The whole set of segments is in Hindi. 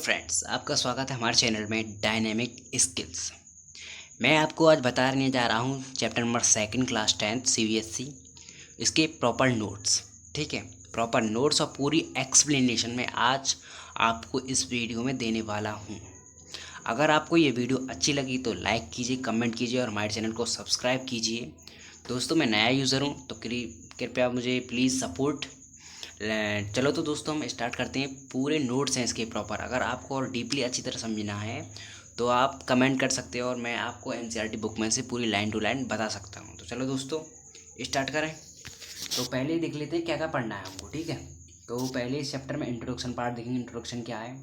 फ्रेंड्स, आपका स्वागत है हमारे चैनल में डायनेमिक स्किल्स। मैं आपको आज बताने जा रहा हूँ chapter number second class 10th CBSE इसके प्रॉपर नोट्स। ठीक है, प्रॉपर नोट्स और पूरी एक्सप्लेनेशन मैं आज आपको इस वीडियो में देने वाला हूँ। अगर आपको ये वीडियो अच्छी लगी तो लाइक कीजिए, कमेंट कीजिए और हमारे चैनल को सब्सक्राइब कीजिए। दोस्तों, मैं नया यूज़र हूँ तो कृपया मुझे प्लीज़ सपोर्ट। चलो तो दोस्तों, हम स्टार्ट करते हैं। पूरे नोट्स हैं इसके प्रॉपर। अगर आपको और डीपली अच्छी तरह समझना है तो आप कमेंट कर सकते हो और मैं आपको एनसीईआरटी बुक में से पूरी लाइन टू लाइन बता सकता हूँ। तो चलो दोस्तों, स्टार्ट करें। तो पहले ही देख लेते हैं क्या क्या पढ़ना है हमको। ठीक है, तो पहले इस चैप्टर में इंट्रोडक्शन पार्ट देखेंगे। इंट्रोडक्शन क्या है,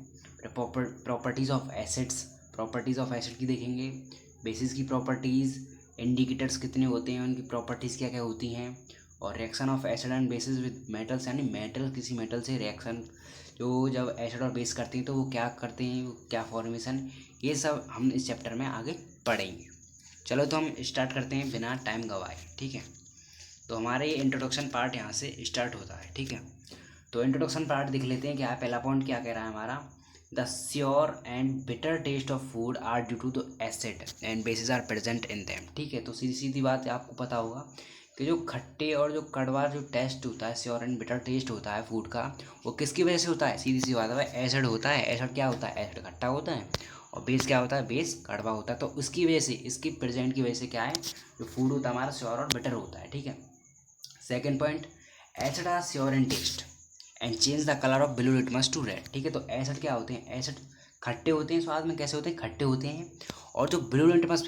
properties of acids, properties of acid की देखेंगे, बेसिस की प्रॉपर्टीज़, इंडिकेटर्स कितने होते हैं, उनकी प्रॉपर्टीज़ क्या क्या होती हैं, और reaction of acid and basis with metals, यानी मेटल किसी मेटल से रिएक्शन जो जब एसिड और बेस करते हैं तो वो क्या करते हैं, वो क्या फॉर्मेशन, ये सब हम इस चैप्टर में आगे पढ़ेंगे। चलो तो हम स्टार्ट करते हैं बिना टाइम गवाए। ठीक है, तो हमारे इंट्रोडक्शन पार्ट यहाँ से स्टार्ट होता है। ठीक है, तो इंट्रोडक्शन पार्ट देख लेते हैं क्या है। पहला पॉइंट क्या कह रहा है हमारा, the sour and bitter taste of food are due to the acid and bases are present in them. ठीक है, तो सीधी सीधी बात आपको पता होगा कि जो खट्टे और जो कड़वा जो टेस्ट होता है, श्योर एंड बिटर टेस्ट होता है फूड का, वो किसकी वजह से होता है? सीधी सी बात है, एसिड होता है। एसिड क्या होता है? एसिड खट्टा होता है और बेस क्या होता है? बेस कड़वा होता है। तो उसकी वजह से, इसकी प्रेजेंट की वजह से क्या है, जो फूड होता है हमारा श्योर और बिटर होता है। ठीक है, second point, acid are sour in taste and change the colour of blue litmus to red. ठीक है, तो एसिड क्या होते हैं? एसिड खट्टे होते हैं, स्वाद में कैसे होते हैं? खट्टे होते हैं। और जो ब्लू लिटमस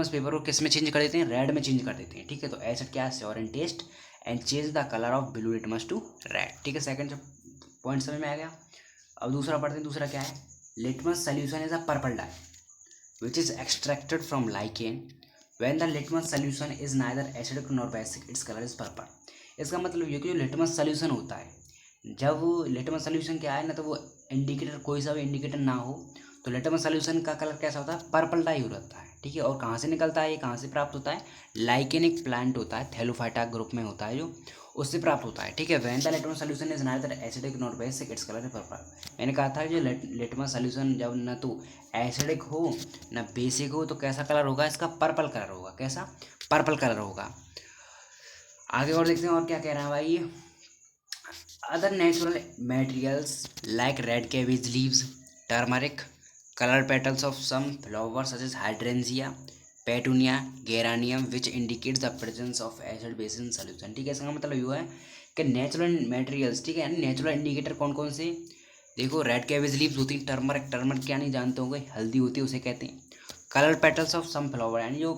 पेपर को किस में चेंज कर देते हैं? रेड में चेंज कर देते हैं। ठीक है, तो एसिड क्या है? Sour in taste and change the colour of blue litmus to red. ठीक है, सेकंड पॉइंट समझ में आ गया। अब दूसरा पढ़ते हैं। दूसरा क्या है, litmus solution is a purple dye which is extracted from lichen. When the litmus solution is neither acidic nor basic, its color is purple. इसका मतलब ये कि जो लिटमस सोल्यूशन होता है, जब वो लिटमस सोल्यूशन क्या है ना, तो वो इंडिकेटर, कोई सा भी इंडिकेटर ना हो तो लिटमस सोल्यूशन का कलर कैसा होता है? पर्पल डाई हो रहता है। ठीक है, और कहाँ से निकलता है, ये कहाँ से प्राप्त होता है? लाइकेन एक प्लांट होता है, थैलोफाइटा ग्रुप में होता है, जो उससे प्राप्त होता है। ठीक है, when the litmus solution is neither acidic not basic, its colour is purple. मैंने कहा था जो लिटमस सोल्यूशन जब न तो एसिडिक हो न बेसिक हो तो कैसा कलर होगा इसका? पर्पल कलर होगा। कैसा? पर्पल कलर होगा। आगे और देखते हैं और क्या कह रहा है भाई ये। Other natural materials like red cabbage leaves, turmeric, colored petals of some flowers such as hydrangea, petunia, geranium, which indicates the presence of acid base in solution। ठीक है, इसका मतलब ये है कि नेचुरल मटेरियल्स, ठीक है, यानी नेचुरल इंडिकेटर कौन कौन से? देखो, रेड कैबेज लीव्स होती है, टर्मरिक, टर्मरिक क्या नहीं जानते होंगे, हल्दी होती है, उसे कहते हैं। Colour petals of some flower, यानी जो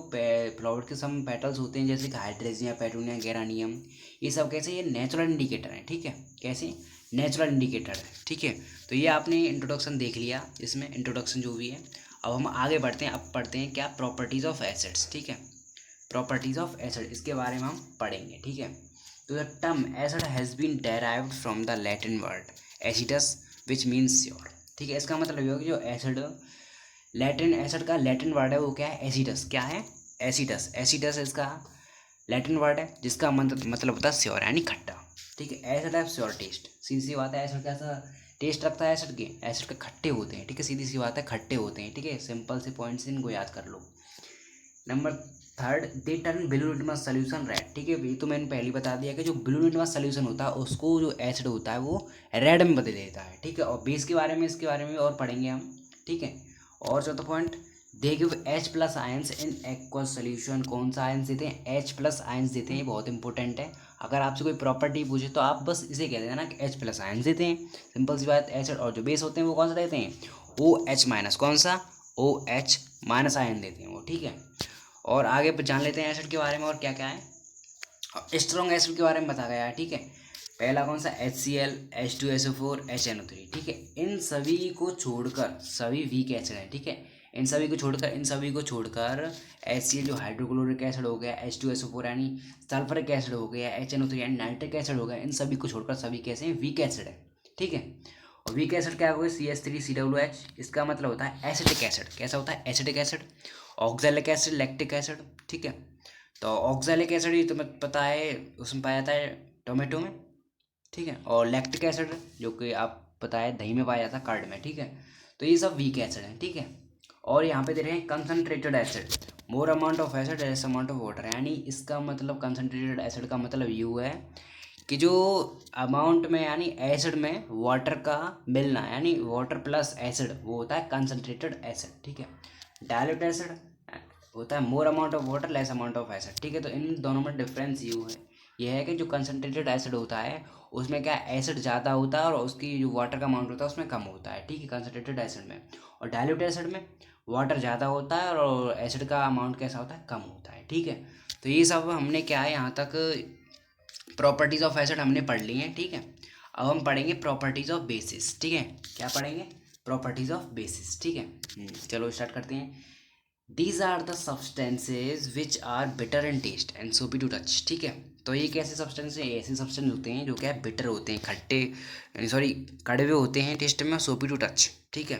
फ्लावर के सम पेटल्स होते हैं जैसे कि हाइड्रेजिया, पेटूनिया, गेरानियम, ये सब कैसे? ये नेचुरल इंडिकेटर हैं। ठीक है, कैसे? नेचुरल इंडिकेटर है। ठीक है, तो ये आपने इंट्रोडक्शन देख लिया, इसमें इंट्रोडक्शन जो भी है। अब हम आगे बढ़ते हैं। अब पढ़ते हैं क्या? Properties of acids. ठीक है, प्रॉपर्टीज़ ऑफ एसिड, इसके बारे में हम पढ़ेंगे। ठीक है, तो the term acid has been derived from the Latin word acidus which means sour. ठीक है, इसका मतलब ये हो कि जो एसिड, लैटिन एसिड का लैटिन वर्ड है वो क्या है? एसिडस। क्या है? एसिडस। एसिडस इसका लैटिन वर्ड है जिसका मतलब होता है श्योर, यानी खट्टा। ठीक है, एसिड है श्योर टेस्ट। सीधी सी बात है, एसिड कैसा टेस्ट रखता है? एसिड के, एसिड के खट्टे होते हैं। ठीक है, सीधी सी बात है, खट्टे होते हैं। ठीक है, सिंपल से पॉइंट्स इनको याद कर लो। Number third, they turn blue litmus solution red. ठीक है, ये तो मैंने पहले बता दिया कि जो ब्लू लिटमस सोल्यूशन होता है उसको जो एसिड होता है वो रेड में बदल देता है। ठीक है, और बेस के बारे में, इसके बारे में और पढ़ेंगे हम। ठीक है, और चौथा point, they give H plus ions in aqueous solution. कौन सा आयंस देते हैं? एच प्लस आयंस देते हैं। ये बहुत इंपॉर्टेंट है। अगर आपसे कोई प्रॉपर्टी पूछे तो आप बस इसे कह देना कि एच प्लस आयंस देते हैं। सिंपल सी बात। एसिड और जो बेस होते हैं वो कौन सा देते हैं? O H minus. कौन सा? ओ एच माइनस आयन देते हैं वो। ठीक है, और आगे जान लेते हैं एसिड के बारे में और क्या क्या है। स्ट्रॉन्ग एसिड के बारे में बता गया है। ठीक है, पहला कौन सा? HCl, H2SO4, HNO3। ठीक है, इन सभी को छोड़कर सभी वीक एसिड हैं। ठीक है, इन सभी को छोड़कर HCl जो हाइड्रोक्लोरिक एसिड हो गया, H2SO4 यानी सल्फरिक एसिड हो गया, HNO3 यानी नाइट्रिक एसिड हो गया, इन सभी को छोड़कर सभी कैसे हैं? वीक एसिड है। ठीक है, और वीक एसिड क्या होगा? CH3COOH। इसका मतलब होता है एसिटिक एसिड। कैसा होता है? Acetic acid. Oxalic acid, lactic acid. ठीक है, तो ऑक्जेलिक एसिड ही तुम्हें पता है उसमें पाया जाता है टोमेटो में। ठीक है, और लैक्टिक एसिड जो कि आप पता है दही में पाया जाता है, कर्ड में, ठीक है। तो ये सब वीक एसिड है, ठीक है। और यहाँ पे दे रहे हैं concentrated acid, more amount of acid less amount of water, यानी इसका मतलब कंसनट्रेटेड एसिड का मतलब यू है कि जो अमाउंट में यानी एसिड में वाटर का मिलना, यानी वाटर प्लस एसिड, वो होता है कंसनट्रेटेड एसिड, ठीक है। डायल्यूट एसिड होता है more amount of water less amount of acid, ठीक है। तो इन दोनों में डिफरेंस यू है, यह है कि जो कंसनट्रेटेड एसिड होता है उसमें क्या एसिड ज़्यादा होता है और उसकी जो वाटर का अमाउंट होता है उसमें कम होता है, ठीक है, कंसनट्रेटेड एसिड में। और डायल्यूट एसिड में वाटर ज़्यादा होता है और एसिड का अमाउंट कैसा होता है, कम होता है, ठीक है। तो ये सब हमने क्या है यहाँ तक प्रॉपर्टीज़ ऑफ एसिड हमने पढ़ ली हैं, ठीक है। अब हम पढ़ेंगे प्रॉपर्टीज़ ऑफ बेसिस, ठीक है। क्या पढ़ेंगे? प्रॉपर्टीज़ ऑफ बेसिस, ठीक है। चलो स्टार्ट करते हैं। These are the substances which are bitter in taste and soapy to touch, ठीक है। तो ये कैसे सब्सटेंस है? ऐसे सब्सटेंस होते हैं जो क्या है बिटर होते हैं, खट्टे सॉरी कड़वे होते हैं टेस्ट में, सोपी टू टच, ठीक है।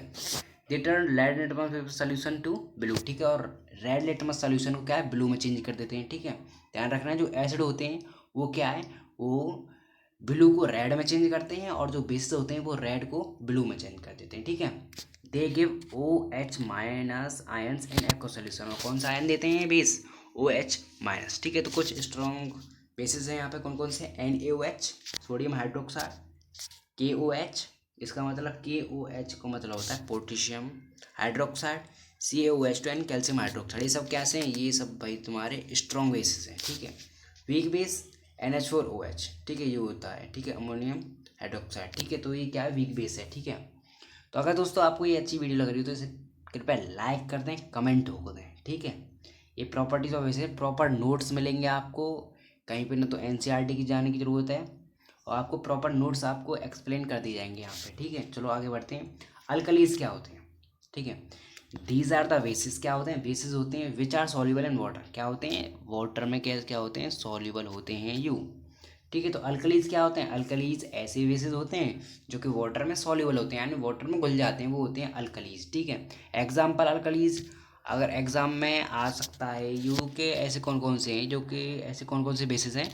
They turn red litmus solution to blue, ठीक है। और रेड लिटमस सोल्यूशन को क्या है, ब्लू में चेंज कर देते हैं, ठीक है। ध्यान रखना है जो एसिड होते हैं वो क्या है, वो ब्लू को रेड में चेंज करते हैं और जो बेस होते हैं वो रेड को ब्लू में चेंज कर देते हैं, ठीक है। They give OH minus ions in aqua solution, और कौन सा आयन देते हैं? बेस OH माइनस, ठीक है। तो कुछ स्ट्रॉन्ग बेसिस हैं यहाँ पे, कौन कौन से? NaOH सोडियम हाइड्रोक्साइड, KOH, इसका मतलब KOH का मतलब होता है potassium hydroxide, CaOH2 calcium hydroxide. ये सब कैसे हैं? ये सब भाई तुम्हारे स्ट्रॉन्ग बेसिस हैं, ठीक है। वीक बेस NH4OH, ठीक है, ये होता है, ठीक है, अमोनियम हाइड्रोक्साइड, ठीक है। तो ये क्या है? वीक बेस है, ठीक है। तो अगर दोस्तों आपको ये अच्छी वीडियो लग रही हो तो इसे कृपया लाइक कर दें, कमेंट हो दें, ठीक है। ये प्रॉपर्टीज ऑफ वैसे प्रॉपर नोट्स मिलेंगे आपको कहीं पे, ना तो NCERT की जाने की ज़रूरत है, और आपको प्रॉपर नोट्स आपको एक्सप्लेन कर दिए जाएंगे यहाँ पे, ठीक है। चलो आगे बढ़ते हैं। अल्कलीज क्या होते हैं, ठीक है। दीज आर द बेसिस, क्या होते हैं? बेसिस होते हैं which are soluble in water, क्या होते हैं? वाटर में क्या होते हैं? सॉल्युबल होते हैं यू, ठीक है। तो अल्कलीज क्या होते हैं? अल्कलीज ऐसे बेसिस होते हैं जो कि वाटर में सॉल्युबल होते हैं, यानी वाटर में घुल जाते हैं, वो होते हैं अल्कलीज, ठीक है। एग्जाम्पल अल्कलीज अगर एग्जाम में आ सकता है यू के ऐसे कौन कौन से हैं, जो कि ऐसे कौन कौन से बेसिस हैं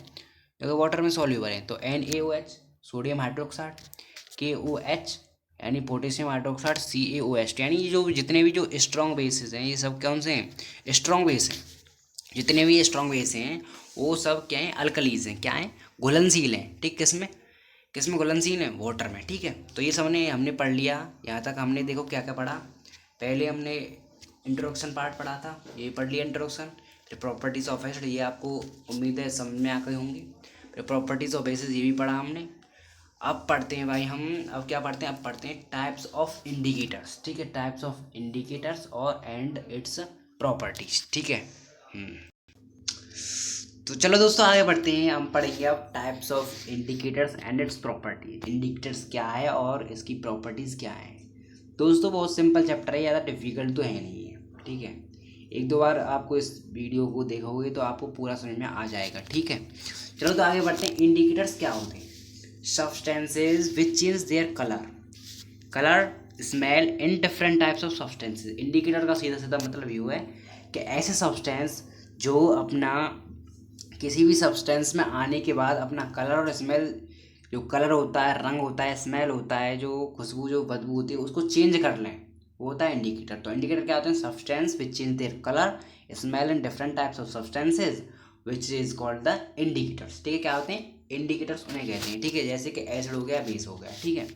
जो कि वाटर में सॉल्युबल हैं? तो NaOH सोडियम हाइड्रोक्साइड, KOH यानी पोटेशियम हाइड्रोक्साइड, CaOH, यानी जो जितने भी जो स्ट्रॉन्ग बेसिस हैं ये सब कौन से हैं? स्ट्रॉन्ग बेस हैं। जितने भी ये स्ट्रॉन्ग बेस हैं वो सब क्या हैं? अल्कलीज हैं, क्या हैं? घुलनशील हैं, ठीक। किसमें किसमें घुलनशील है? वाटर में, ठीक है। तो ये सब हमने पढ़ लिया। यहाँ तक हमने देखो क्या क्या पढ़ा। पहले हमने इंट्रोडक्शन पार्ट पढ़ा था, ये पढ़ लिया इंट्रोडक्शन। फिर प्रॉपर्टीज़ ऑफ एसिड, ये आपको उम्मीद है समझ में आ गई होंगी। फिर प्रॉपर्टीज़ ऑफ बेसिस, ये भी पढ़ा हमने। अब पढ़ते हैं भाई हम, अब क्या पढ़ते हैं? अब पढ़ते हैं टाइप्स ऑफ इंडिकेटर्स, ठीक है। टाइप्स ऑफ इंडिकेटर्स और एंड इट्स प्रॉपर्टीज, ठीक है। तो चलो दोस्तों आगे बढ़ते हैं। हम पढ़ेंगे अब types of indicators and its properties. Indicators क्या है और इसकी प्रॉपर्टीज़ क्या है। दोस्तों बहुत सिंपल चैप्टर है, ज़्यादा डिफिकल्ट तो है नहीं है, ठीक है। एक दो बार आपको इस वीडियो को देखोगे तो आपको पूरा समझ में आ जाएगा, ठीक है। चलो तो आगे बढ़ते हैं। इंडिकेटर्स क्या होते हैं? Substances which change their colour smell in different types of substances. Indicator का सीधा सीधा मतलब ये है कि ऐसे सब्सटेंस जो अपना किसी भी सब्सटेंस में आने के बाद अपना कलर और स्मेल, जो कलर होता है, रंग होता है, स्मेल होता है, जो खुशबू जो बदबू होती है, उसको चेंज कर लें, वो होता है इंडिकेटर। तो इंडिकेटर क्या होते हैं? Substance which change their colour smell in different types of substances which is called the indicators, ठीक है। क्या होते हैं? इंडिकेटर्स उन्हें कहते हैं, ठीक है। जैसे कि एसिड हो गया, बेस हो गया, ठीक है।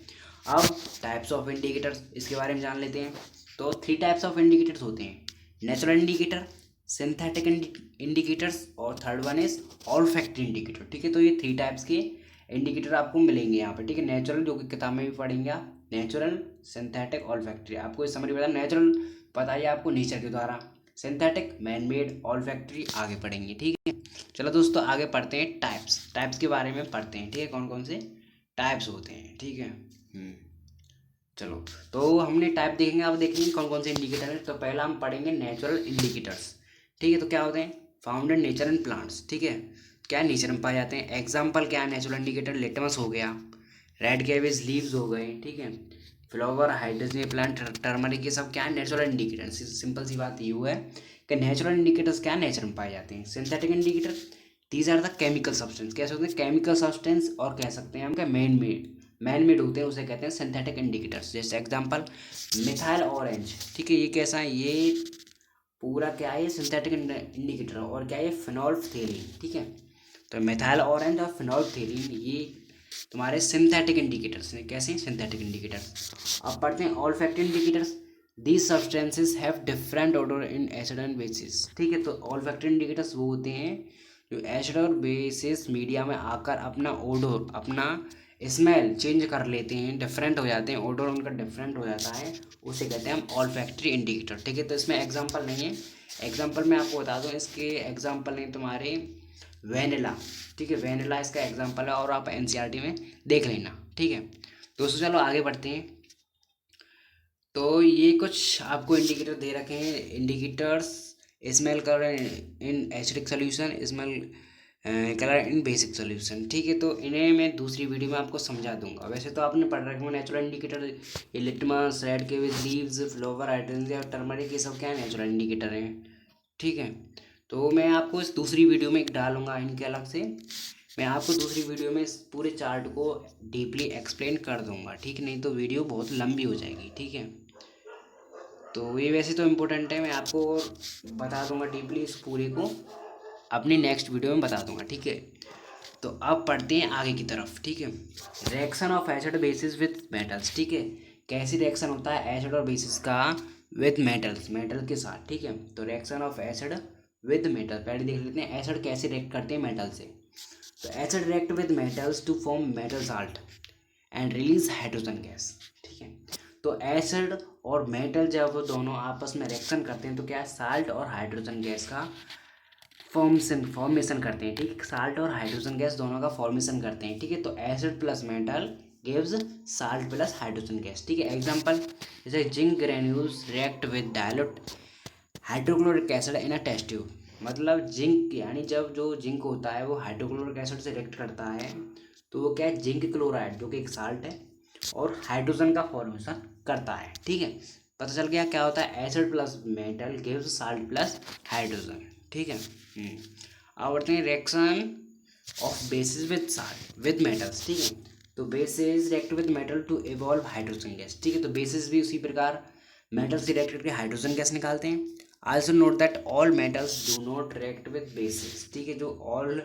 अब टाइप्स ऑफ इंडिकेटर्स, इसके बारे में जान लेते हैं। तो 3 टाइप्स ऑफ इंडिकेटर्स होते हैं। नेचुरल इंडिकेटर, सिंथेटिक इंडिकेटर्स, और third one is olfactory indicator, ठीक है। तो ये 3 टाइप्स के इंडिकेटर आपको मिलेंगे यहाँ पे, ठीक है। नेचुरल जो कि किताब में भी पढ़ेंगे आप, नेचुरल, सिंथेटिक, ऑल्फैक्टरी। आपको इस समरी पता, नेचुरल पता है आपको नेचर के द्वारा, सिंथेटिक मैन मेड, ऑल्फैक्टरी आगे पढ़ेंगे, ठीक है। चलो दोस्तों आगे पढ़ते हैं। टाइप्स के बारे में पढ़ते हैं, ठीक है। कौन कौन से टाइप्स होते हैं, ठीक है। चलो तो हमने टाइप देखेंगे, अब देखेंगे कौन कौन से इंडिकेटर हैं। तो पहला हम पढ़ेंगे नेचुरल इंडिकेटर्स, ठीक है। तो क्या होते हैं? Found in nature and plants, ठीक है। क्या नेचर में पाए जाते हैं? एग्जाम्पल क्या है नेचुरल इंडिकेटर? लिटमस हो गया, रेड कैबेज लीव्स हो गए, ठीक है। फ्लावर, हाइड्रोजन प्लांट, टर्मरिक, ये सब क्या है? Natural indicator. सिंपल सी बात ये है कि नेचुरल इंडिकेटर्स क्या नेचर में पाए जाते हैं। Synthetic indicator, these are the chemical substance, कैसे होते हैं? केमिकल सब्सटेंस, और कह सकते हैं हम क्या? मैन मेड होते हैं, उसे कहते हैं सिंथेटिक इंडिकेटर्स। जैसे एग्जांपल मिथाइल ऑरेंज, ठीक है, ये कैसा है, ये पूरा क्या है, ये सिंथेटिक इंडिकेटर, और क्या है, ये फिनोल्फथेलीन, ठीक है। तो मिथाइल ऑरेंज और फिनोल्फथेलीन ये तुम्हारे सिंथेटिक इंडिकेटर्स हैं। कैसे सिंथेटिक इंडिकेटर्स। अब पढ़ते हैं olfactory indicators. These substances have different order in acid and basis, ठीक है। तो ऑल्फैक्टरी इंडिकेटर्स वो होते हैं जो एसिड और बेसिस मीडिया में आकर अपना ओडोर, अपना स्मेल चेंज कर लेते हैं, डिफरेंट हो जाते हैं, ओडोर उनका डिफरेंट हो जाता है, उसे कहते हैं हम ऑल्फैक्टरी इंडिकेटर, ठीक है। तो इसमें एग्जांपल नहीं है, एग्जांपल मैं आपको बता दूं, इसके एग्जांपल नहीं तुम्हारे वेनिला, ठीक है, वेनिला इसका एग्जांपल है, और आप एनसीईआरटी में देख लेना, ठीक है। दोस्तों चलो आगे बढ़ते हैं। तो ये कुछ आपको इंडिकेटर दे रखे हैं, indicators smell colour in acidic solution, smell colour in basic solution, ठीक है। तो इन्हें मैं दूसरी वीडियो में आपको समझा दूंगा। वैसे तो आपने पढ़ रखे हैं नेचुरल इंडिकेटर, ये litmus, red cabbage leaves, flower, hydrangea और टर्मरिक, ये सब क्या है, नेचुरल इंडिकेटर हैं, ठीक है। तो मैं आपको इस दूसरी वीडियो में एक डालूंगा इनके अलग से, मैं आपको दूसरी वीडियो में इस पूरे चार्ट को डीपली एक्सप्लेन कर दूंगा, ठीक, नहीं तो वीडियो बहुत लंबी हो जाएगी, ठीक है। तो ये वैसे तो इम्पोर्टेंट है, मैं आपको बता दूंगा डीपली इस पूरे को अपनी नेक्स्ट वीडियो में बता दूंगा, ठीक है। तो अब पढ़ते हैं आगे की तरफ, ठीक है। Reaction of acid basis with metals, ठीक है, कैसी रिएक्शन होता है एसिड और बेसिस का विथ मेटल्स, मेटल के साथ, ठीक है। तो reaction of acid with metal, पहले देख लेते हैं एसिड कैसे रिएक्ट करते हैं मेटल से। तो acid react with metals to form metal salt and release hydrogen gas, ठीक है। तो एसिड और मेटल जब वो दोनों आपस में रिएक्शन करते हैं तो क्या है, साल्ट और हाइड्रोजन गैस का फॉर्मेशन करते हैं, ठीक है। साल्ट और हाइड्रोजन गैस दोनों का फॉर्मेशन करते हैं, ठीक है। तो acid plus metal gives salt plus hydrogen gas, ठीक है। एग्जांपल जैसे zinc granules react with dilute hydrochloric acid in a test tube, मतलब जिंक यानी जब जो जिंक होता है वो हाइड्रोक्लोरिक एसिड से रिएक्ट करता है तो वो क्या है, जिंक क्लोराइड जो कि एक साल्ट है और हाइड्रोजन का फॉर्मेशन करता है, ठीक है। पता चल गया क्या होता है, acid plus metal gives salt plus hydrogen, ठीक है। अब बढ़ते हैं reaction of bases with salt with metals, ठीक है। तो bases react with metal to evolve hydrogen gas, ठीक है। तो बेसिस भी उसी प्रकार मेटल से रिएक्ट करके हाइड्रोजन गैस निकालते हैं। Also note that all metals do not react with bases, ठीक है। जो ऑल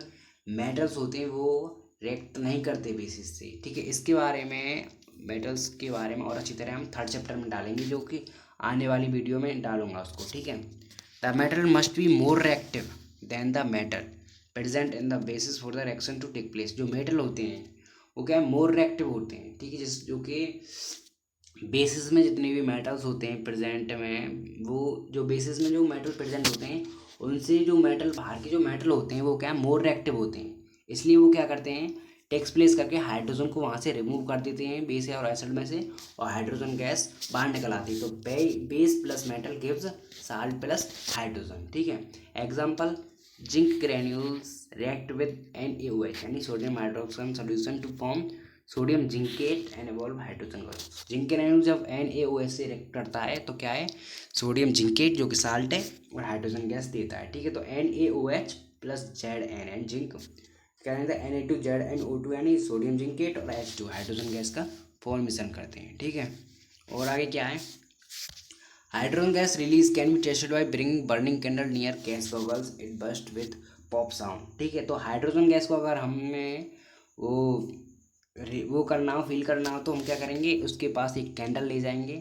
मेटल्स होते हैं वो रिएक्ट नहीं करते बेसिस से, ठीक है। इसके बारे में मेटल्स के बारे में और अच्छी तरह हम थर्ड चैप्टर में डालेंगे, जो कि आने वाली वीडियो में डालूंगा उसको, ठीक है। The metal must be more reactive than the metal present in the bases for the reaction to take place. जो मेटल होते हैं वो क्या है, मोर रिएक्टिव होते हैं, ठीक है। जिस जो कि बेसिस में जितने भी मेटल्स होते हैं प्रेजेंट में, वो जो बेसिस में जो मेटल प्रेजेंट होते हैं उनसे जो मेटल बाहर के जो मेटल होते हैं वो क्या है, मोर रिएक्टिव होते हैं। इसलिए वो क्या करते हैं, टेक्स प्लेस करके हाइड्रोजन को वहाँ से रिमूव कर देते हैं बेस और एसिड में से, और हाइड्रोजन गैस बाहर निकल आती है। तो base plus metal gives salt plus hydrogen, ठीक है। Example zinc granules react with NaOH यानी sodium hydroxide solution to form sodium zincate and evolve hydrogen gas. Zinc granule जब NaOH से रिएक्ट करता है तो क्या है, सोडियम जिंकेट जो कि साल्ट है और हाइड्रोजन गैस देता है, ठीक है। तो NaOH प्लस Zn जिंक क्या कहते हैं, Na2ZnO2 यानी सोडियम जिंकेट और H2 हाइड्रोजन गैस का फॉर्मेशन करते हैं, ठीक है। और आगे क्या है, hydrogen gas release can be tested by bringing burning candle near gas bubbles it burst with pop sound, ठीक है। तो हाइड्रोजन गैस को अगर हमें वो करना हो, फील करना हो, तो हम क्या करेंगे, उसके पास एक कैंडल ले जाएंगे,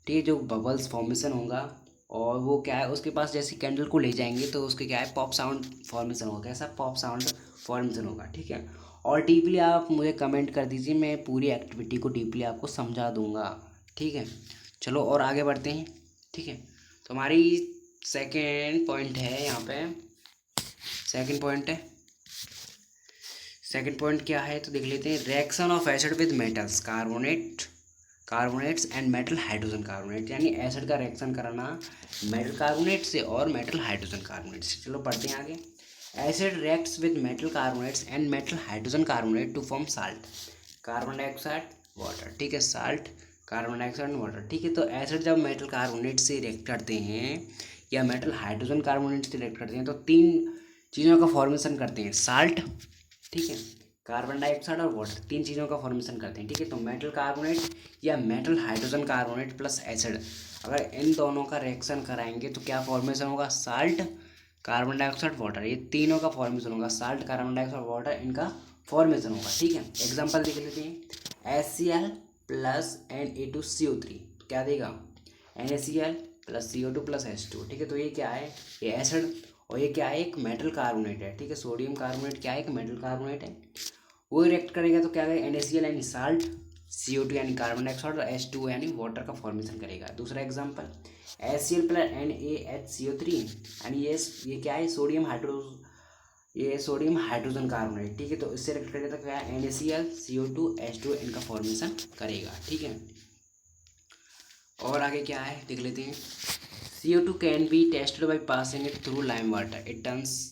ठीक है, जो बबल्स फॉर्मेशन होगा, और वो क्या है उसके पास जैसे कैंडल को ले जाएंगे तो उसके क्या है, पॉप साउंड फॉर्मेशन होगा। कैसा पॉप साउंड फॉर्मेशन होगा, ठीक है। और डीपली आप मुझे कमेंट कर दीजिए, मैं पूरी एक्टिविटी को डीपली आपको समझा दूंगा, ठीक है। चलो और आगे बढ़ते हैं, ठीक है। तो हमारी सेकेंड पॉइंट है यहाँ पे, सेकेंड पॉइंट क्या है तो देख लेते हैं, reaction of acid with metals carbonates and metal hydrogen carbonate, यानी एसिड का रिएक्शन कराना मेटल कार्बोनेट से और मेटल हाइड्रोजन कार्बोनेट से। चलो पढ़ते हैं आगे। Acid reacts with metal carbonates and metal hydrogen carbonate to form salt carbon dioxide water, ठीक है। Salt carbon dioxide and water, ठीक है। तो एसिड जब मेटल कार्बोनेट से रिएक्ट करते हैं या मेटल हाइड्रोजन कार्बोनेट से रिएक्ट करते हैं तो तीन चीज़ों का फॉर्मेशन करते हैं, साल्ट, ठीक है, कार्बन डाइऑक्साइड और वाटर, तीन चीज़ों का फॉर्मेशन करते हैं, ठीक है। तो मेटल कार्बोनेट या metal hydrogen carbonate plus acid, अगर इन दोनों का रिएक्शन कराएंगे तो क्या फॉर्मेशन होगा, साल्ट, कार्बन डाइऑक्साइड, वाटर, ये तीनों का फॉर्मेशन होगा, साल्ट, कार्बन डाइऑक्साइड, वाटर, इनका फॉर्मेशन होगा, ठीक है। एग्जाम्पल देख लेते हैं, HCl प्लस Na2CO3 क्या देगा, NaCl plus CO2 plus H2, ठीक है। तो ये क्या है, ये एसिड, और ये क्या है, एक मेटल कार्बोनेट है, ठीक है। सोडियम कार्बोनेट क्या है, एक मेटल कार्बोनेट है। वो रिएक्ट करेगा तो क्या करेगा, NaCl यानी साल्ट, CO2 यानी कार्बन डाइऑक्साइड और H2 यानी वाटर का फॉर्मेशन करेगा। दूसरा एग्जांपल, HCl प्लस NaHCO3 यानी ये क्या है, सोडियम हाइड्रोजन कार्बोनेट, ठीक है। तो इससे रिएक्ट करेगा तो क्या है, NaCl CO2 H2 इनका फॉर्मेशन करेगा, ठीक है। और आगे क्या है देख लेते हैं, CO2 can be tested by passing it through lime water, it turns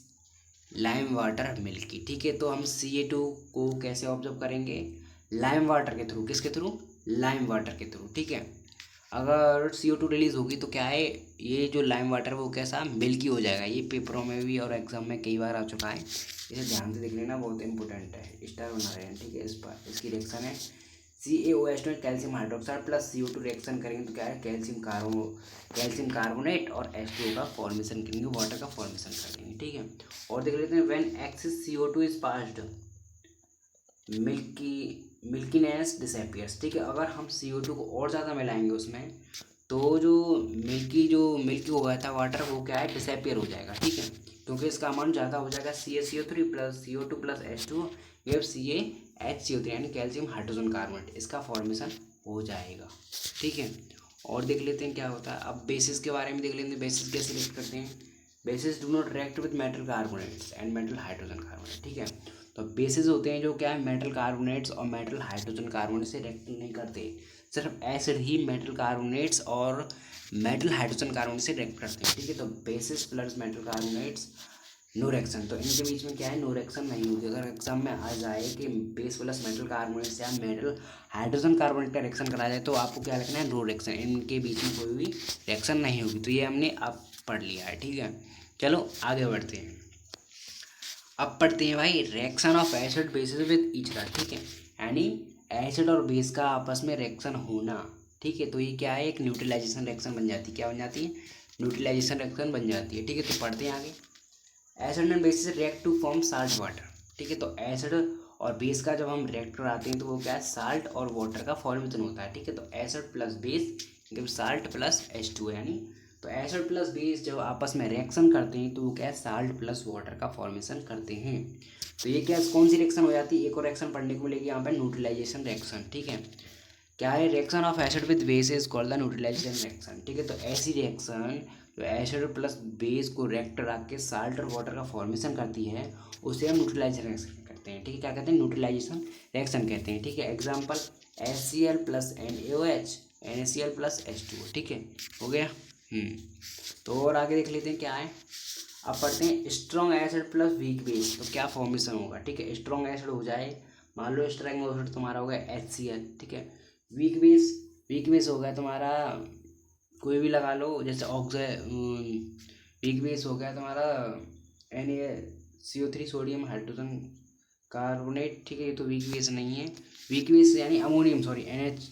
lime water milky, ठीक है। तो हम Ca2 को कैसे ऑब्जर्व करेंगे, लाइम वाटर के थ्रू, किसके थ्रू, लाइम वाटर के थ्रू, ठीक है। अगर CO2 रिलीज होगी तो क्या है, ये जो लाइम वाटर वो कैसा मिल्की हो जाएगा। ये पेपरों में भी और एग्जाम में कई बार आ चुका है, इसे ध्यान से देख लेना, बहुत इंपॉर्टेंट है, स्टार बना रहे हैं, ठीक है। इस पर इसकी रिएक्शन है CaOH में calcium hydroxide plus CO2 reaction करेंगे तो क्या है, कैल्शियम कार्बोनेट और H2O का फॉर्मेशन करेंगे, वाटर का फॉर्मेशन कर देंगे, ठीक है। और देख लेते हैं, when excess CO2 is passed milkiness disappears, ठीक है। अगर हम CO2 को और ज़्यादा मिलाएंगे उसमें तो जो मिल्की हो गया था वाटर वो क्या है, डिसअपियर हो जाएगा, ठीक है। क्योंकि इसका अमाउंट ज़्यादा हो जाएगा, CaCO3 plus CO2 plus H2 ये CaHCO3 यानी कैल्शियम हाइड्रोजन कार्बोनेट, इसका फॉर्मेशन हो जाएगा, ठीक है। और देख लेते हैं क्या होता है, अब बेसिस के बारे में देख लेते हैं, बेसिस कैसे रिएक्ट करते हैं, bases do not react with metal carbonates and metal hydrogen carbonate, ठीक है। तो बेसिस होते हैं जो क्या है, मेटल कार्बोनेट्स और मेटल हाइड्रोजन कार्बोनेट से रिएक्ट नहीं करते, सिर्फ एसिड ही मेटल कार्बोनेट्स और मेटल हाइड्रोजन कार्बोनेट से रिएक्ट करते हैं, ठीक है। तो bases plus metal carbonates no reaction, तो इनके बीच में क्या है, नो रिएक्शन नहीं होगी। अगर एग्जाम में आ जाए कि बेस प्लस मेटल कार्बोनेट्स या मेटल हाइड्रोजन कार्बोनेट का रिएक्शन कराया जाए तो आपको क्या लिखना है, नो रिएक्शन, इनके बीच में कोई भी रिएक्शन नहीं होगी। तो ये हमने अब पढ़ लिया है, ठीक है। चलो आगे बढ़ते हैं, अब पढ़ते हैं भाई reaction of acid basis with each other, ठीक है। यानी एसिड और बेस का आपस में रिएक्शन होना, ठीक है। तो ये क्या है, एक न्यूट्रलाइजेशन रिएक्शन बन जाती है, क्या बन जाती है, न्यूट्रलाइजेशन रिएक्शन बन जाती है, ठीक है। तो पढ़ते हैं आगे, acid and base react to form salt water, ठीक है। तो एसिड और बेस का जब हम रिएक्ट कराते हैं तो वो क्या है, साल्ट और वाटर का फॉर्मेशन होता है, ठीक है। तो एसिड प्लस बेस जब साल्ट प्लस H2 यानी, तो एसिड प्लस बेस जब आपस में रिएक्शन करते हैं तो वो क्या है, साल्ट प्लस वाटर का फॉर्मेशन करते हैं। तो ये क्या कौन सी रिएक्शन हो जाती है, एक और रिएक्शन पढ़ने को मिलेगी यहाँ पे, न्यूट्रलाइजेशन रिएक्शन, ठीक है। क्या है, reaction of acid with base is called the neutralisation reaction, ठीक है। तो ऐसी रिएक्शन जो एसिड प्लस बेस को रिएक्ट करा के साल्ट और वाटर का फॉर्मेशन करती है उसे हम न्यूट्रलाइजेशन रिएक्शन कहते हैं, ठीक है। क्या कहते हैं, न्यूट्रलाइजेशन रिएक्शन कहते हैं, ठीक है। Example, HCl plus NaOH, NaCl plus H2O, ठीक है, हो गया। तो और आगे देख लेते हैं क्या है, अब पढ़ते हैं strong acid plus weak base, तो क्या फॉर्मेशन होगा, ठीक है। स्ट्रॉन्ग एसिड हो जाए, मान लो स्ट्रॉन्ग एसिड तुम्हारा हो गया HCl, ठीक है। वीक बेस हो गया तुम्हारा, कोई भी लगा लो, जैसे वीक बेस हो गया तुम्हारा NaCO3 सोडियम हाइड्रोजन कार्बोनेट, ठीक है। ये तो वीक बेस नहीं है, वीक बेस यानी ammonium, sorry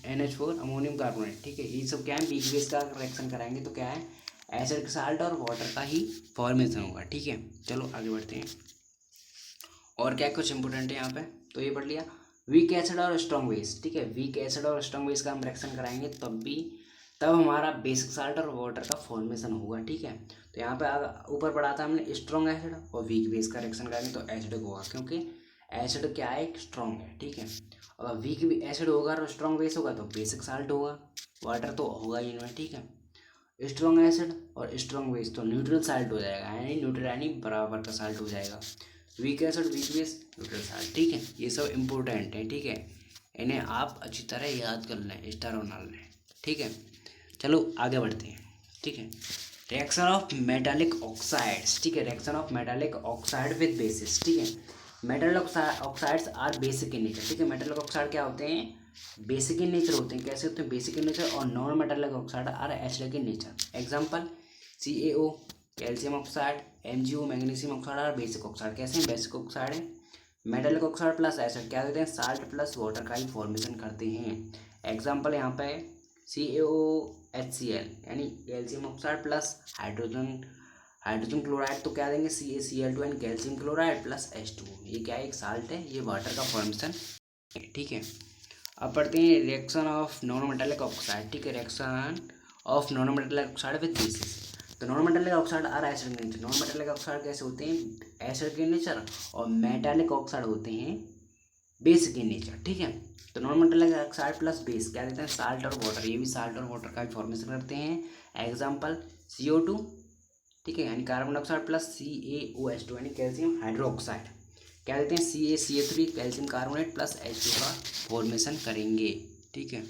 NH4 ammonium carbonate, ठीक है। ये सब क्या है, वीक बेस का रिएक्शन कराएंगे तो क्या है, एसिड साल्ट और वाटर का ही फॉर्मेशन होगा, ठीक है। चलो आगे बढ़ते हैं, और क्या कुछ इंपॉर्टेंट है यहाँ पे, तो ये पढ़ लिया, वीक एसिड और स्ट्रॉन्ग बेस, ठीक है। वीक एसिड और स्ट्रॉन्ग बेस का हम रिएक्शन कराएंगे तब हमारा बेसिक साल्ट और वाटर का फॉर्मेशन होगा, ठीक है। तो यहाँ पे ऊपर पढ़ा था हमने स्ट्रॉन्ग एसिड और वीक बेस का रिएक्शन करेंगे तो एसिड होगा, क्योंकि एसिड क्या है, एक स्ट्रॉन्ग है, ठीक है। अगर वीक एसिड होगा और स्ट्रॉन्ग बेस होगा तो बेसिक साल्ट होगा, वाटर तो होगा ही इनमें, ठीक है। स्ट्रॉन्ग एसिड और स्ट्रॉन्ग बेस तो न्यूट्रल साल्ट हो जाएगा, यानी न्यूट्रल यानी बराबर का साल्ट हो जाएगा। Weak acid weak base neutral salt, ठीक है। ये सब इंपॉर्टेंट है, ठीक है, इन्हें आप अच्छी तरह याद कर लें, स्टार बना लें, ठीक है। चलो आगे बढ़ते हैं, ठीक है। रिएक्शन ऑफ मेटालिक ऑक्साइड्स, ठीक है, reaction of metallic oxide with bases, ठीक है। Metal oxides are basic in nature, ठीक है। मेटल ऑक्साइड क्या होते हैं, बेसिक इन नेचर होते हैं, कैसे होते हैं, बेसिक इन नेचर, और non metallic oxide are acidic in nature. Example, CaO calcium oxide, MgO magnesium oxide are basic oxide, कैसे हैं, बेसिक ऑक्साइड है। मेटलिक ऑक्साइड प्लस एसिड क्या देते हैं, साल्ट प्लस वाटर का ही फॉर्मेशन करते हैं। एग्जाम्पल यहाँ पे CaOHCl यानी calcium oxide plus hydrogen chloride, तो क्या देंगे CaCl2 and calcium chloride plus H2। ये क्या है, एक साल्ट है, ये वाटर का फॉर्मेशन है, ठीक है। अब पढ़ते हैं reaction of non metallic oxide, ठीक है, reaction of non metallic oxide with bases. तो non metallic oxide are acid के नेचर, नॉन मेटालिक ऑक्साइड कैसे होते हैं, एसिड के नेचर, और मेटालिक ऑक्साइड होते हैं बेस के नेचर, ठीक है। तो non metallic oxide plus base क्या देते हैं, साल्ट और वाटर, ये भी साल्ट और वाटर का फॉर्मेशन करते हैं। एग्जाम्पल CO2, ठीक है, यानी कार्बन डाइऑक्साइड प्लस CaOH2 यानी कैल्शियम हाइड्रोक्साइड क्या देते हैं, CaCl3 calcium carbonate plus H2 का फॉर्मेशन करेंगे, ठीक है।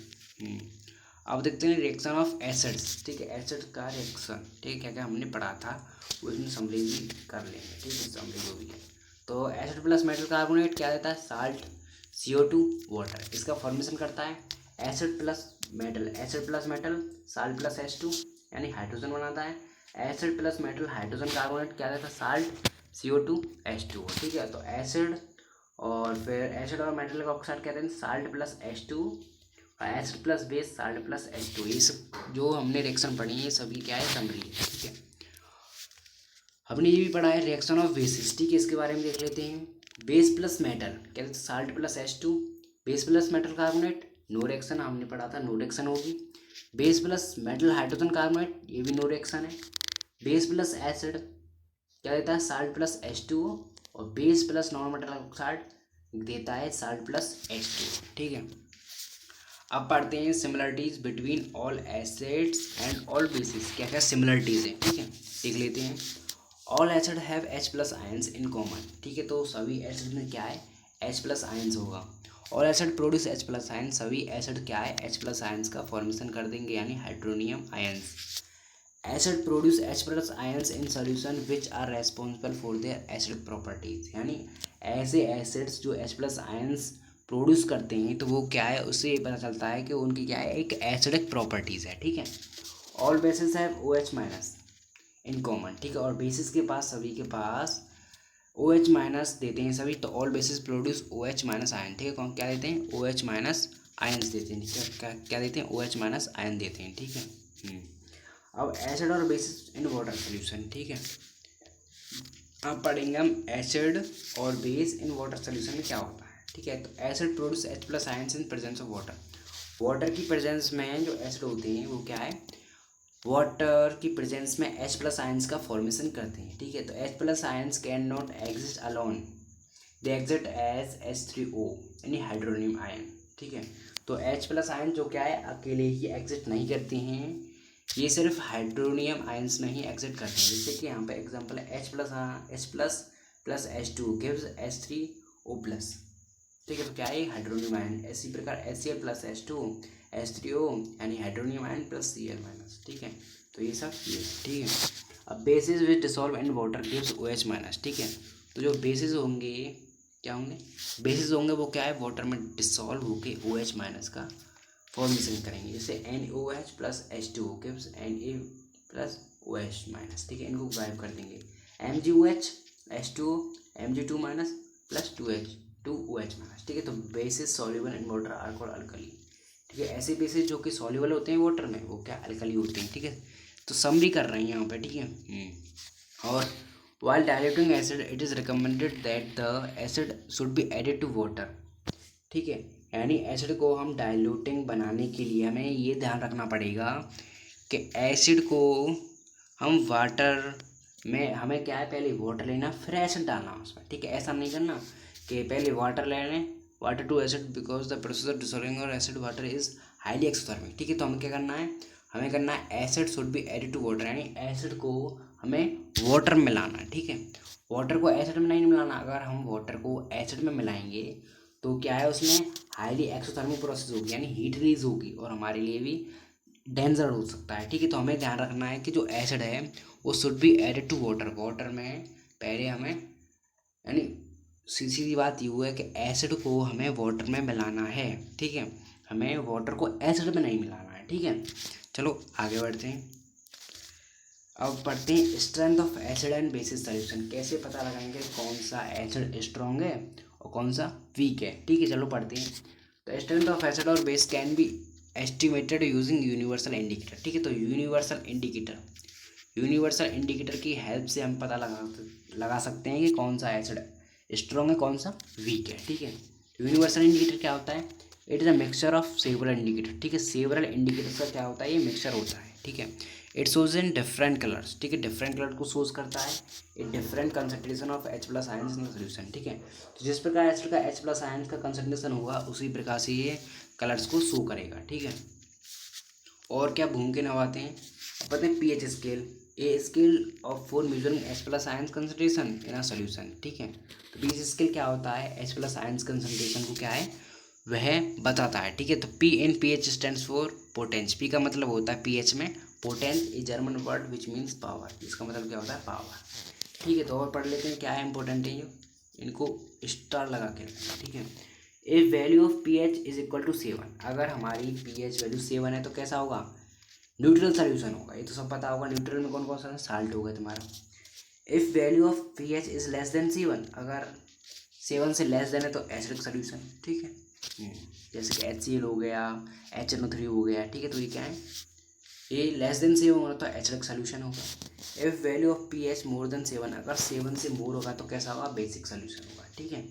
अब देखते हैं रिएक्शन ऑफ एसिड्स, ठीक है, एसिड का रिएक्शन, ठीक है, क्या क्या हमने पढ़ा था वो इसमें समरी भी कर लेंगे, ठीक है, समरी जो भी है। तो एसिड प्लस मेटल कार्बोनेट क्या देता है, साल्ट CO2 वाटर, इसका फॉर्मेशन करता है acid plus metal salt plus H2 यानी हाइड्रोजन बनाता है। Acid plus metal hydrogen carbonate क्या देता है, साल्ट CO2 H2, ठीक है। तो एसिड और फिर एसिड और मेटल ऑक्साइड कहते हैं साल्ट प्लस H2, और acid plus base salt plus H2। ये सब जो हमने रिएक्शन पढ़ी है सभी क्या है, समरी है, ठीक है। हमने ये भी पढ़ा है रिएक्शन ऑफ बेसिस, ठीक है, इसके बारे में देख लेते हैं। बेस प्लस मेटल कहते हैं salt plus H2, base plus metal carbonate no reaction, हमने पढ़ा था नो रिएक्शन होगी। Base plus metal hydrogen carbonate ये भी नो रिएक्शन है। बेस प्लस एसिड क्या देता है, साल्ट प्लस H2, और base plus non metal oxide देता है साल्ट प्लस H2, ठीक है। अब पढ़ते हैं similarities between all acids and all bases, क्या क्या सिमिलरिटीज है, ठीक है, देख लेते हैं। All acid have H plus ions in common, ठीक है, तो सभी एसिड में क्या है, H प्लस आयंस होगा। All acid produce H plus ions, सभी एसिड क्या है, H प्लस आयंस का फॉर्मेशन कर देंगे यानी hydronium ions. Acid produce H plus ions in solution which are responsible for their acid properties, यानी ऐसे एसिड्स जो H प्लस आयंस प्रोड्यूस करते हैं तो वो क्या है, उससे ये पता चलता है कि उनकी क्या है, एक एसिडिक प्रॉपर्टीज़ है, ठीक है। All basis have OH minus in common, ठीक है, और बेसिस के पास सभी के पास OH माइनस देते हैं सभी, तो all basis produce OH minus ion, ठीक है, कौन क्या देते हैं, OH माइनस आयन्स देते हैं, क्या देते हैं, OH माइनस आयन देते हैं, ठीक है। अब एसिड और बेसिस इन वाटर सोल्यूशन, ठीक है। अब पढ़ेंगे हम एसिड और बेस इन वाटर सोल्यूशन में क्या होता है, ठीक है। तो acid produce H plus ions in presence of water, water की प्रेजेंस में जो एसिड होते हैं वो क्या है, वाटर की प्रेजेंस में H प्लस आयंस का फॉर्मेशन करते हैं, ठीक है। तो H plus ions can not exist alone, they exist as H3O यानी हाइड्रोनियम आयन, ठीक है। तो H प्लस आयन जो क्या है अकेले ही एग्जिस्ट नहीं करते हैं, ये सिर्फ हाइड्रोनियम आयंस में ही एग्जिट करते हैं। जैसे कि यहाँ पे एग्जांपल है H plus plus H2 gives H3O plus, ठीक है। तो क्या है हाइड्रोनियम आयन, इसी प्रकार HCl प्लस H2 H3O यानी hydronium ion plus Cl minus, ठीक है। तो ये सब ये, ठीक है। अब basis which dissolve in water gives OH minus, ठीक है। तो जो बेसिस होंगे क्या होंगे, बेसिस होंगे वो क्या है, वाटर में डिसॉल्व होके OH माइनस का फॉर्मेशन करेंगे। जैसे NaOH plus H2 gives Na plus OH minus, ठीक है, इनको गायब कर देंगे। MgOH H2 Mg2 minus plus 2OH minus, ठीक है। तो bases soluble in water are called alkali, ठीक है। ऐसे बेसिस जो कि सॉल्युबल होते हैं वाटर में वो क्या अल्कली होते हैं, ठीक है। तो समरी कर रहे हैं यहाँ पे, ठीक है। और while diluting acid it is recommended that the acid should be added to water, ठीक है। यानी एसिड को हम डाइल्यूटिंग बनाने के लिए हमें ये ध्यान रखना पड़ेगा कि एसिड को हम वाटर में, हमें क्या है पहले वाटर लेना फिर एसिड डालना उसमें, ठीक है। ऐसा नहीं करना कि पहले वाटर ले लें, water to acid because the process of dissolving और acid water is highly exothermic, ठीक है। तो हमें क्या करना है, हमें करना है acid should be added to water, यानी एसिड को हमें वाटर में मिलाना है, ठीक है। वाटर को एसिड में नहीं मिलाना, अगर हम वाटर को एसिड में मिलाएंगे तो क्या है उसमें हाईली एक्सोथर्मिक प्रोसेस होगी यानी हीट रिलीज होगी और हमारे लिए भी डेंजर हो सकता है, ठीक है। तो हमें ध्यान रखना है कि जो एसिड है वो should be added to water, water में पहले हमें, यानी सीधी बात यूँ है कि एसिड को हमें वाटर में मिलाना है, ठीक है। हमें वाटर को एसिड में नहीं मिलाना है, ठीक है। चलो आगे बढ़ते हैं। अब पढ़ते हैं strength of acid and basis solution, कैसे पता लगाएंगे कौन सा एसिड स्ट्रॉन्ग है और कौन सा वीक है। ठीक है, चलो पढ़ते हैं। तो स्ट्रेंथ ऑफ एसिड और base can be estimated using universal indicator. ठीक है, तो यूनिवर्सल इंडिकेटर की हेल्प से हम पता लगा सकते हैं कि कौन सा एसिड स्ट्रॉन्ग है, कौन सा वीक है। ठीक है, यूनिवर्सल इंडिकेटर क्या होता है? It is a mixture of several indicator. ठीक है, सेवरल इंडिकेटर का क्या होता है? ये मिक्सचर होता है। ठीक है, it shows in different colours. ठीक है, डिफरेंट कलर को शोज करता है। It different concentration of H plus ions in solution. ठीक है, तो जिस प्रकार एसिड का H प्लस आयंस का कंसंट्रेशन होगा उसी प्रकार से ये कलर्स को शो करेगा। ठीक है, और क्या भूमिका निभाते हैं? पता है pH scale, a scale of for measuring H plus ions concentration in a solution. ठीक है, तो pH स्केल क्या होता है? H प्लस आयंस कंसंट्रेशन को क्या है वह बताता है। ठीक है, तो P in pH stands for potence. P का मतलब होता है pH में potence, a German word which means power. इसका मतलब क्या होता है? पावर। ठीक है, तो और पढ़ लेते हैं क्या है इंपॉर्टेंट है, इनको स्टार लगा के रखना। ठीक है, if value of pH is equal to 7, अगर हमारी pH वैल्यू 7 है तो कैसा होगा? न्यूट्रल सोल्यूशन होगा। ये तो सब पता होगा। न्यूट्रल में कौन कौन सा साल्ट होगा तुम्हारा। If value of pH is less than 7, अगर 7 से लेस देन है तो एसिडिक सोल्यूशन। ठीक है, जैसे कि HCl हो गया, HNO3 हो गया। ठीक है, तो ये क्या है? ये लेस देन 7 होगा तो एसिडिक सोल्यूशन होगा। If value of pH more than 7, अगर 7 से मोर होगा तो कैसा होगा? बेसिक सोल्यूशन होगा। ठीक है,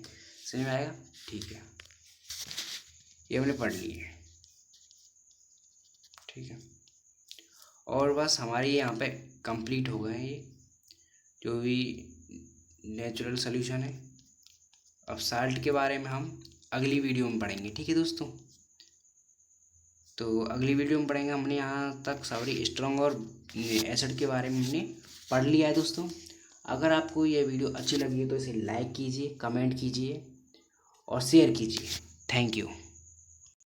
समझ में आएगा? ठीक है, ये हमने पढ़ ली है। ठीक है, और बस हमारी यहाँ पे कंप्लीट हो गए हैं ये जो भी नेचुरल सोल्यूशन है। अब साल्ट के बारे में हम अगली वीडियो में पढ़ेंगे। ठीक है दोस्तों, तो अगली वीडियो में पढ़ेंगे। हमने यहाँ तक सारी स्ट्रॉन्ग और एसिड के बारे में हमने पढ़ लिया है दोस्तों। अगर आपको ये वीडियो अच्छी लगी है तो इसे लाइक कीजिए, कमेंट कीजिए और शेयर कीजिए। Thank you.